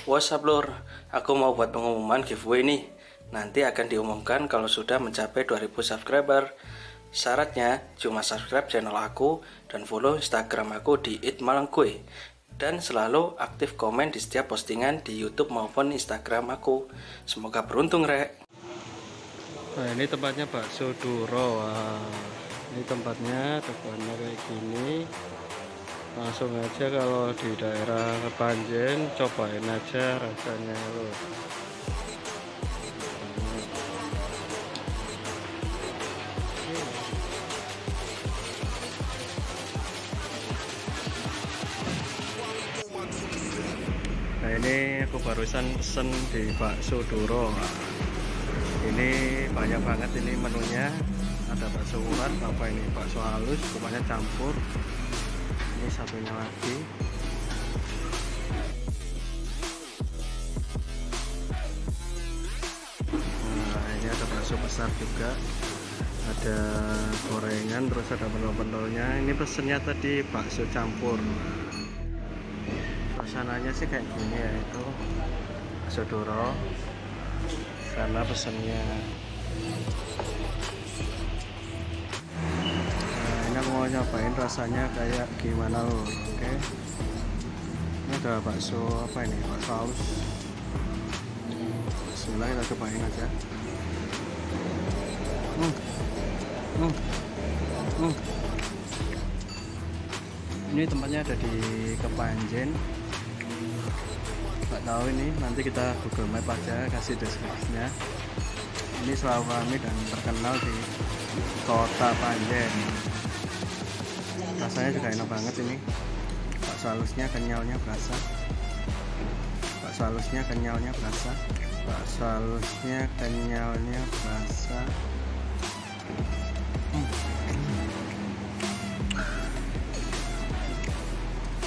WhatsApp lur, aku mau buat pengumuman giveaway nih. Nanti akan diumumkan kalau sudah mencapai 2000 subscriber. Syaratnya cuma subscribe channel aku dan follow Instagram aku di @malangkue. Dan selalu aktif komen di setiap postingan di YouTube maupun Instagram aku. Semoga beruntung, Rek. Nah, ini tempatnya bakso Duro. Wah, ini tempatnya depannya kayak gini. Langsung aja kalau di daerah Kepanjen, cobain aja rasanya loh. Nah, ini aku barusan pesen di bakso Duro. Ini banyak banget ini menunya. Ada bakso urat, apa ini bakso halus, pokoknya campur. Ini satunya lagi. Nah, ini ada bakso besar juga. Ada gorengan, terus ada pentol-pentolnya. Ini pesennya tadi bakso campur. Suasananya sih kayak gini ya, itu bakso Duro. Sana pesennya. Nah, ini aku mau nyobain rasanya kayak gimana loh. Oke, ini ada bakso apa ini, bakso halus. Bismillah, kita cobain aja. Ini tempatnya ada di Kepanjen. Nggak tahu ini, nanti kita Google Map aja, kasih deskripsinya. Ini selalu ramai dan terkenal di kota Panjen. Rasanya juga enak banget ini. Bakso halusnya kenyalnya berasa. Bakso halusnya kenyalnya berasa. Bakso halusnya kenyalnya berasa.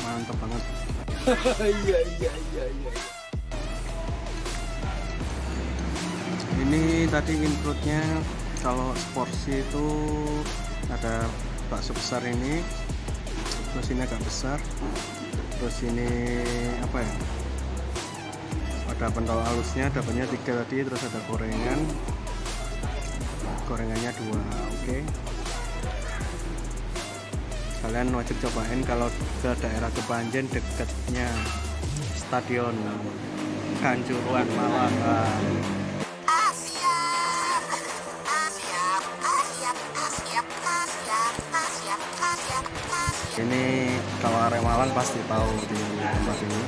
Mantap banget. Iya. Ini tadi include-nya kalau seporsi itu ada bakso besar ini, terus ini agak besar, terus ini apa ya? Ada pentol halusnya, dapatnya 3 tadi, terus ada gorengannya 2. Oke. Kalian wajib cobain kalau ke daerah Kepanjen, dekatnya Stadion Kanjuruhan Malang. Ini kalau area Malang pasti tahu di tempat ini.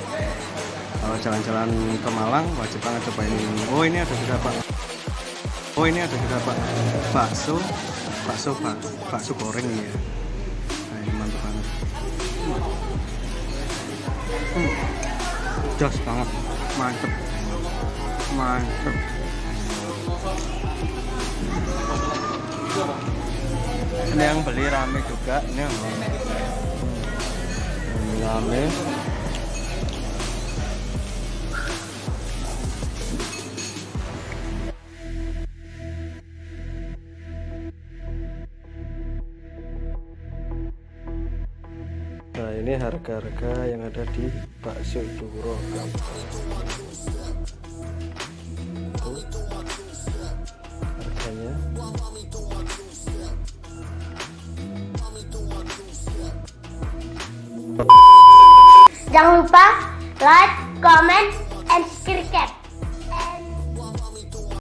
Kalau jalan-jalan ke Malang wajib banget cobain ini. Oh, ini ada juga Pak bakso goreng ini ya. Nah, ini mantap banget. Jos banget, mantep. Ini yang beli rame juga, ini yang rame. Nah, ini harga-harga yang ada di bakso Duro. Harganya. Jangan lupa like, comment, and subscribe.